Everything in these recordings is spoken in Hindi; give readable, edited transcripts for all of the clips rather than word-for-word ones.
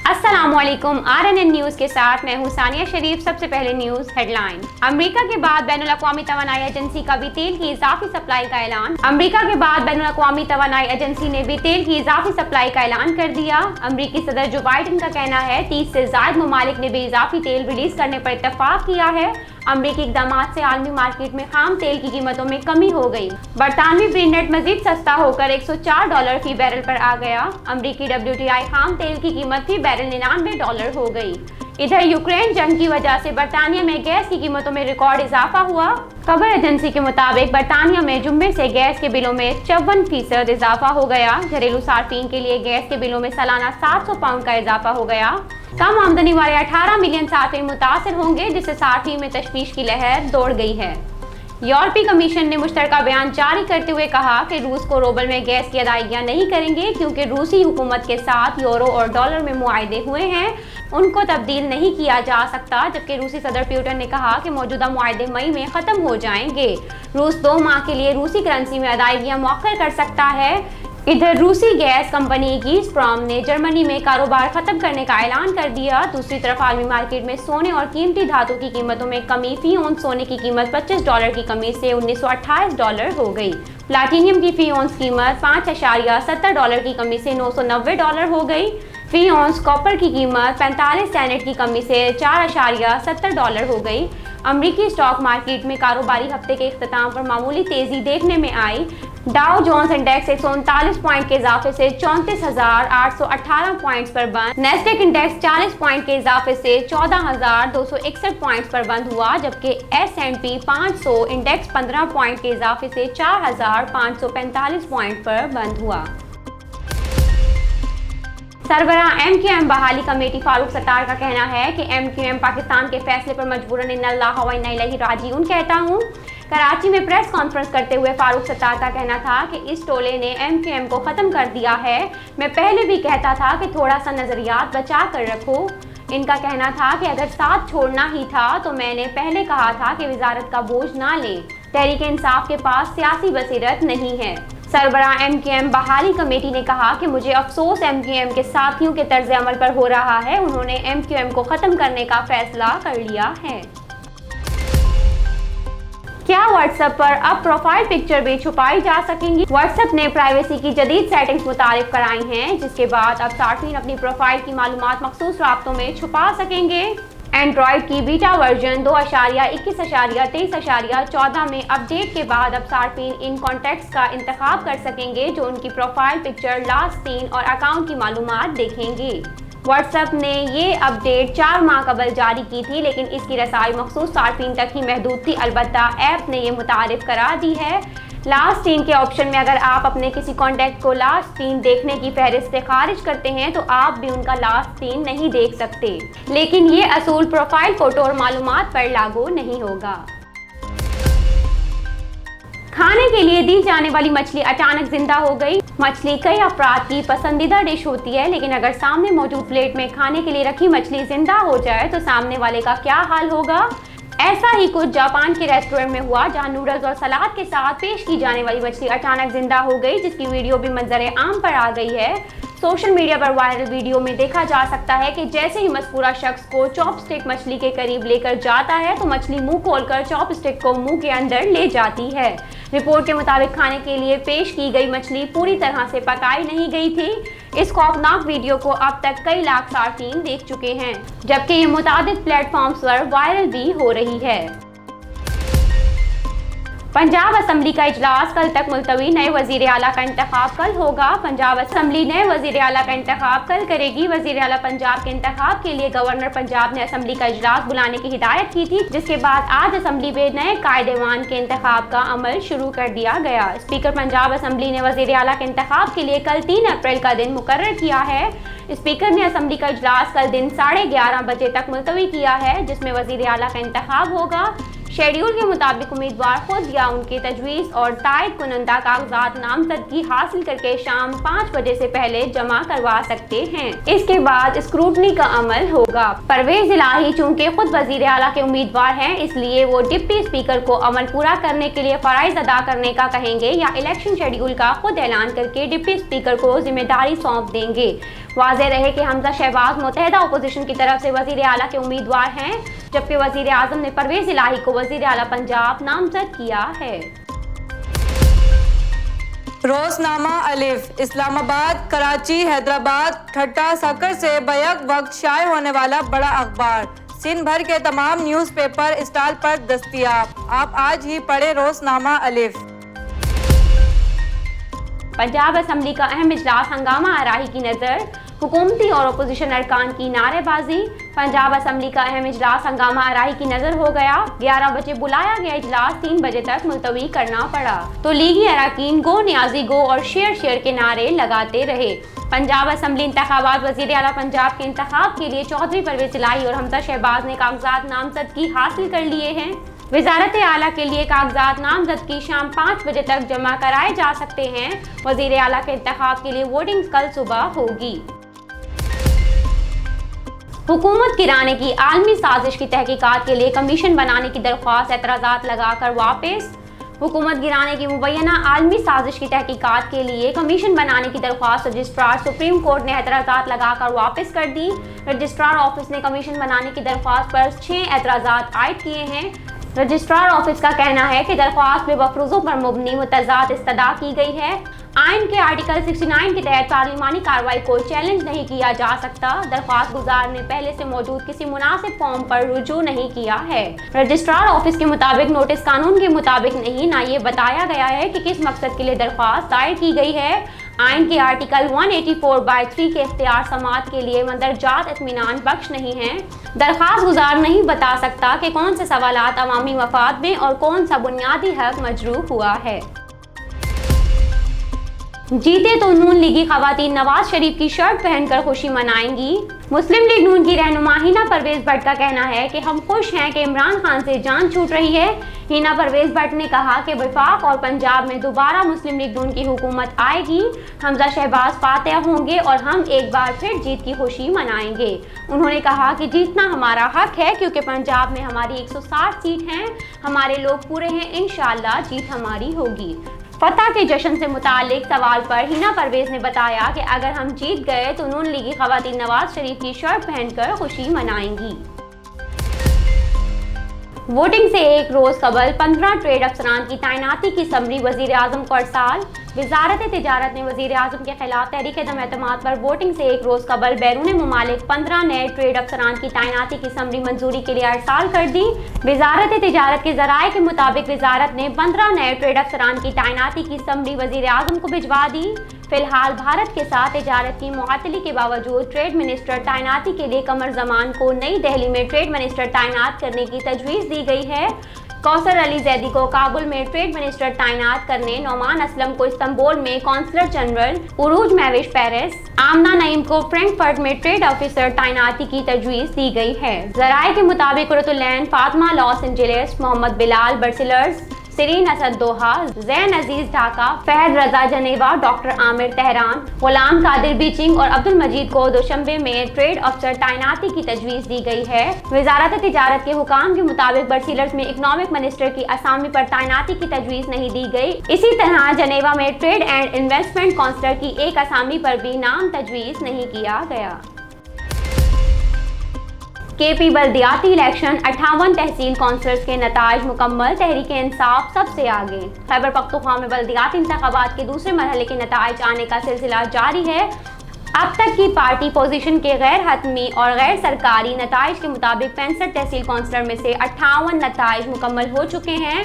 अस्सलामुअलैकुम। RNN न्यूज़ के साथ मैं हूं सानिया शरीफ। सबसे पहले न्यूज़ हेडलाइन। अमेरिका के बाद बैनुल अक़वामी तवानाई एजेंसी का भी तेल की इजाफी सप्लाई का ऐलान। अमेरिका के बाद बैनुल अक़वामी तवानाई एजेंसी ने भी तेल की इजाफी सप्लाई का ऐलान कर दिया। अमेरिकी सदर जो बाइडेन का कहना है 30 से ज़ायद ममालिक ने भी इजाफी तेल रिलीज करने पर इत्तफाक किया है। अमरीकी इक़दाम से आलमी मार्केट में खाम तेल की कीमतों में कमी हो गई। बरतानवी ब्रेंट मजीद सस्ता होकर $104 फी बैरल पर आ गया। अमरीकी WTI खाम तेल की कीमत फी बैरल $99 हो गई। इधर यूक्रेन जंग की वजह से बरतानिया में गैस की कीमतों में रिकॉर्ड इजाफा हुआ। खबर एजेंसी के मुताबिक बरतानिया में जुम्मे से गैस के बिलों में 54% इजाफा हो गया। घरेलू सार्फिन के लिए गैस के बिलों में सालाना 700 पाउंड का इजाफा हो गया। कम आमदनी वाले 18 मिलियन सार्फिन मुतासर होंगे, जिससे सार्फिन में तशवीश की लहर दौड़ गई है। यूरोपीय कमीशन ने मुश्तरका बयान जारी करते हुए कहा कि रूस को रूबल में गैस की अदायगियां नहीं करेंगे, क्योंकि रूसी हुकूमत के साथ यूरो और डॉलर में मुआहदे हुए हैं, उनको तब्दील नहीं किया जा सकता। जबकि रूसी सदर पुतिन ने कहा कि मौजूदा मुआहदे मई में ख़त्म हो जाएंगे। रूस 2 माह के लिए रूसी करेंसी में अदायगियां मौखर कर सकता है। इधर रूसी गैस कंपनी गazprom ने जर्मनी में कारोबार खत्म करने का ऐलान कर दिया। दूसरी तरफ आलमी मार्केट में सोने और कीमती धातु की कीमतों में कमी। फी औंस सोने की कीमत $25 की कमी से $1928 हो गई। प्लाटीनियम की फी औंस कीमत $5.70 की कमी से $990 हो गई। फी औंस कॉपर की कीमत 45 सेंट की कमी से $4.70 हो गई। अमरीकी स्टॉक मार्केट में कारोबारी हफ्ते के इख्तिताम पर मामूली तेजी देखने में आई। डाउ जोन्स इंडेक्स 139 पॉइंट के इजाफे से 34,818 पॉइंट्स पर बंद। नेस्डेक इंडेक्स 40 पॉइंट के इजाफे से 14,261 पॉइंट्स पर बंद हुआ, जबकि S&P 500 इंडेक्स 15 पॉइंट के इजाफे से 4,545 पॉइंट पर बंद हुआ। सरबराह MQM बहाली कमेटी फारूक सत्तार का कहना है कि MQM पाकिस्तान के फैसले पर मजबूरन इन्नल्लाह व इन्ना इलैहि राजिऊन कहता हूँ। कराची में प्रेस कॉन्फ्रेंस करते हुए फारूक सत्तार का कहना था कि इस टोले ने MQM को ख़त्म कर दिया है। मैं पहले भी कहता था कि थोड़ा सा नज़रियात बचा कर रखो। इनका कहना था कि अगर साथ छोड़ना ही था तो मैंने पहले कहा था कि वजारत का बोझ ना लें। तहरीक इंसाफ के पास सियासी बसीरत नहीं है। सरबराह MQM बहाली कमेटी ने कहा कि मुझे अफसोस MQM के साथियों के तर्ज अमल पर हो रहा है। उन्होंने MQM को ख़त्म करने का फैसला कर लिया है। क्या व्हाट्सएप पर अब प्रोफाइल पिक्चर भी छुपाई जा सकेंगी? व्हाट्सएप ने प्राइवेसी की जदीद सेटिंग्स मुतारिफ कराई हैं, जिसके बाद अब सार्फिन अपनी प्रोफाइल की मालूमात मखसूस राब्तों में छुपा सकेंगे। एंड्रॉयड की बीटा वर्जन 2.21.23.14 में अपडेट के बाद अब सार्फिन इन कॉन्टैक्ट्स का इंतखाब कर सकेंगे जो उनकी प्रोफाइल पिक्चर, लास्ट सीन और अकाउंट की मालूमात देखेंगे। व्हाट्सएप ने ये अपडेट 4 माह कबल जारी की थी, लेकिन इसकी रसाई मखसूस सार्फिन तक ही महदूद थी। अलबत्ता ऐप ने यह मुतारिफ करा दी है। लास्ट सीन के ऑप्शन में अगर आप अपने किसी कॉन्टैक्ट को लास्ट सीन देखने की फहरिस्त से खारिज करते हैं तो आप भी उनका लास्ट सीन नहीं देख सकते, लेकिन ये असूल प्रोफाइल फोटो और मालूमात पर लागू नहीं होगा। खाने के लिए दी जाने वाली मछली अचानक जिंदा हो गई। मछली कई अफराद की पसंदीदा डिश होती है, लेकिन अगर सामने मौजूद प्लेट में खाने के लिए रखी मछली जिंदा हो जाए तो सामने वाले का क्या हाल होगा। ऐसा ही कुछ जापान के रेस्टोरेंट में हुआ, जहां नूडल्स और सलाद के साथ पेश की जाने वाली मछली अचानक जिंदा हो गई, जिसकी वीडियो भी मंजर आम पर आ गई है। सोशल मीडिया पर वायरल वीडियो में देखा जा सकता है कि जैसे ही मज़कूरा शख्स को चॉपस्टिक मछली के करीब लेकर जाता है तो मछली मुंह खोलकर चॉपस्टिक को मुंह के अंदर ले जाती है। रिपोर्ट के मुताबिक खाने के लिए पेश की गई मछली पूरी तरह से पकाई नहीं गई थी। इस खौफनाक वीडियो को अब तक कई लाख सार्फिन देख चुके हैं, जबकि ये मुतादिद प्लेटफॉर्म्स पर वायरल भी हो रही है। पंजाब असम्बली का इजलास कल तक मुलतवी। नए वजीर आला का इंतखाब कल होगा। पंजाब असम्बली नए वजीर आला का इंतखाब कल करेगी। वजीर आला पंजाब के इंतखाब के लिए गवर्नर पंजाब ने असम्बली का इजलास बुलाने की हिदायत की थी, जिसके बाद आज असम्बली में नए कायदेवान के इंतखाब का अमल शुरू कर दिया गया। स्पीकर पंजाब असम्बली ने वजीर आला के इंतखाब के लिए कल 3 अप्रैल का दिन मुकर्रर किया है। स्पीकर ने असम्बली का इजलास कल दिन 11:30 बजे तक मुलतवी किया है, जिसमें वजीर आला का इंतखाब होगा। शेड्यूल के मुताबिक उम्मीदवार खुद या उनके तजवीज़ और तायद कुनंदा कागजात नामजदगी हासिल करके शाम 5 बजे से पहले जमा करवा सकते हैं। इसके बाद स्क्रूटनी का अमल होगा। परवेज इलाही चूंकि खुद वजीर आला के उम्मीदवार हैं, इसलिए वो डिप्टी स्पीकर को अमल पूरा करने के लिए फराइज अदा करने का कहेंगे या इलेक्शन शेड्यूल का खुद ऐलान करके डिप्टी स्पीकर को जिम्मेदारी सौंप देंगे। वाज़ेह रहे कि हमजा शहबाज मुत्तहिदा अपोजिशन की तरफ से वजीर आला के उम्मीदवार हैं, जबकि वजीर आजम ने परवेज इलाही को वजीर आला पंजाब नामजद किया है। रोजनामा अलिफ इस्लामाबाद, कराची, हैदराबाद, ठट्टा, सक्कर से बैक वक्त शाये होने वाला बड़ा अखबार सिंध भर के तमाम न्यूज़पेपर स्टॉल पर दस्तयाब। आप आज ही पढ़े रोजनामा अलिफ। पंजाब असम्बली का अहम इजलास हंगामा आराही की नज़र, हुकूमती और अपोजिशन अरकान की नारेबाजी। पंजाब असम्बली का अहम इजलास हंगामा आराही की नज़र हो गया। 11 बजे बुलाया गया इजलास 3 बजे तक मुलतवी करना पड़ा, तो लीगी अरकान गो न्याजी गो और शेयर के नारे लगाते रहे। पंजाब असम्बली इंतखाबात, वज़ीर आला पंजाब के इंतखाब के लिए चौधरी परवेज इलाही और हमजा शहबाज ने कागजात नामजदगी हासिल कर लिए हैं। वज़ारत आला के लिए कागजात नामजदगी शाम 5 बजे तक जमा कराए जा सकते हैं। वज़ीर आला के इंतखाब के लिए वोटिंग कल सुबह होगी। हुकूमत गिराने की आलमी साजिश की तहकीकात के लिए कमीशन बनाने की दरख्वास्त एतराज़ात लगाकर वापस। हुकूमत गिराने की मुबैना आलमी साजिश की तहकीकात के लिए कमीशन बनाने की दरख्वास्त रजिस्ट्रार सुप्रीम कोर्ट ने एतराज़ात लगाकर वापस कर दी। रजिस्ट्रार ऑफिस ने कमीशन बनाने की दरख्वास्त पर 6 एतराज़ात आयद किए हैं। रजिस्ट्रार ऑफिस का कहना है कि दरख्वास्त में मफरूज़ों पर मुबनी मुतज़ाद इस्तदा की गई है। आइन के आर्टिकल 69 के तहत पार्लिमानी कार्रवाई को चैलेंज नहीं किया जा सकता। दरख्वास्त गुजार ने पहले से मौजूद किसी मुनासिब फॉर्म पर रुजू नहीं किया है। रजिस्ट्रार ऑफिस के मुताबिक नोटिस कानून के मुताबिक नहीं, ना ये बताया गया है कि किस मकसद के लिए दरख्वास्त दायर की गई है। आइन के आर्टिकल 184/3 के इख्तियार समात के लिए मंदरजात इत्मीनान बख्श नहीं हैं। दरख्वास्त गुजार नहीं बता सकता कि कौन से सवालात अवामी मफाद में और कौन सा बुनियादी हक मजरूह हुआ है। जीते तो नून लीगी खवातीन नवाज शरीफ की शर्ट पहनकर खुशी मनाएंगी। मुस्लिम लीग नून की रहनुमा हिना परवेज भट्ट का कहना है कि हम खुश हैं कि इमरान खान से जान छूट रही है। हिना परवेज भट्ट ने कहा कि वफाक और पंजाब में दोबारा मुस्लिम लीग नून की हुकूमत आएगी, हमजा शहबाज फातेह होंगे और हम एक बार फिर जीत की खुशी मनाएंगे। उन्होंने कहा कि जीतना हमारा हक है क्योंकि पंजाब में हमारी 160 सीट हैं, हमारे लोग पूरे हैं, इंशाअल्लाह जीत हमारी होगी। फतह के जश्न से मुतालिक सवाल पर हिना परवेज ने बताया कि अगर हम जीत गए तो नून लीगी खवातीन नवाज शरीफ की शर्ट पहनकर खुशी मनाएंगी। वोटिंग से एक रोज कबल 15 ट्रेड अफसरान की तैनाती की समरी वजीर आजम को अरसाल। वजारत तिजारत ने वजीर आजम के खिलाफ तहरीक दम एतमाद पर वोटिंग से एक रोज कबल बैरून मुमालिक 15 नए ट्रेड अफसरान की तैनाती की समरी मंजूरी के लिए अरसाल कर दी। वजारत तिजारत के जराये के मुताबिक वजारत ने 15 नए ट्रेड अफसरान की तैनाती की समरी वजीर आजम को भिजवा दी। फिलहाल भारत के साथ तिजारत की मुअत्तली के बावजूद ट्रेड मिनिस्टर तैनाती के लिए कमर जमान को नई दिल्ली में ट्रेड मिनिस्टर तैनात करने की तजवीज़ दी गई है। कौसर अली जैदी को काबुल में ट्रेड मिनिस्टर तैनात करने, नौमान असलम को इस्तांबुल में कौंसलर जनरल, उरूज महविश पेरिस, आमना नईम को फ्रैंकफर्ट में ट्रेड ऑफिसर तैनाती की तजवीज़ दी गई है। जराये के मुताबिक कुरतुलैन फातिमा लॉस एंजेलिस, मोहम्मद बिलाल बर्सिलर्स, सिरीन असद दोहा, जैन अजीज ढाका, फहद रजा जनेवा, doctor Aamir Tehran, Ghulam Qadir bitching और अब्दुल मजीद को दोशंबे में ट्रेड अफसर तैनाती की तजवीज़ दी गई है। वजारत तिजारत के हुकाम के मुताबिक बर्सिलर्स में इकनॉमिक मिनिस्टर की असामी पर तैनाती की तजवीज़ नहीं दी गई। इसी तरह जनेवा में ट्रेड एंड इन्वेस्टमेंट काउंसलर की एक असामी पर भी नाम तजवीज़ नहीं किया गया। केपी बल्दियाती इलेक्शन 58 तहसील कौंसलर्स के नताइज मुकम्मल, तहरीक इंसाफ सबसे आगे। खैबर पख्तूनख्वा में बल्दियाती इंतखाबात के दूसरे मरहले के नताइज आने का सिलसिला जारी है। अब तक की पार्टी पोजीशन के गैर हतमी और गैर सरकारी नताइज के मुताबिक 65 तहसील कौंसलर में से 58 नताइज मुकम्मल हो चुके हैं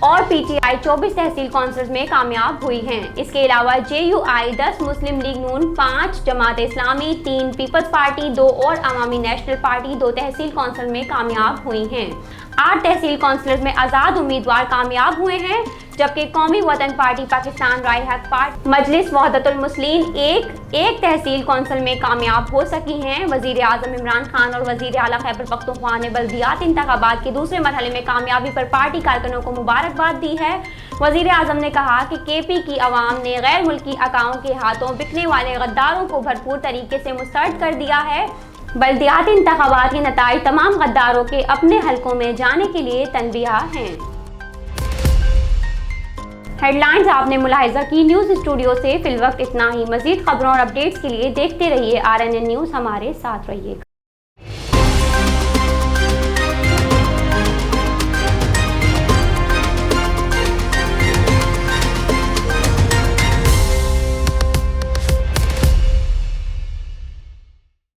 और पीटीआई 24 तहसील कौंसलर्स में कामयाब हुई हैं। इसके अलावा जेयूआई 10, मुस्लिम लीग नून 5, जमात इस्लामी 3, पीपल्स पार्टी 2 और अवामी नेशनल पार्टी 2 तहसील कौंसिल में कामयाब हुई हैं। 8 तहसील कौंसलर में आज़ाद उम्मीदवार कामयाब हुए हैं, जबकि कौमी वतन पार्टी पाकिस्तान राय हक पार्टी मजलिस वहदतुल मुस्लिमीन एक तहसील कौंसिल में कामयाब हो सकी हैं। वजीर आज़म इमरान खान और वजीर आला खैबर पख्तूनख्वा ने बल्दियाती इंतखाबात के दूसरे मरहले में कामयाबी पर पार्टी कारकुनों को मुबारकबाद दी है। वजीर आज़म ने कहा कि KP की अवाम ने गैर मुल्की अकाओं के हाथों बिकने वाले गद्दारों को भरपूर तरीके से मुस्तरद कर दिया है। बल्दियाती इंतखाबात के नताइज तमाम गद्दारों के अपने हलकों में जाने के लिए तनबीह हैं। हेडलाइंस आपने मुलाहिजा की। न्यूज़ स्टूडियो से फिलवक्त इतना ही। मजीद खबरों और अपडेट्स के लिए देखते रहिए RNN न्यूज़। हमारे साथ रहिएगा।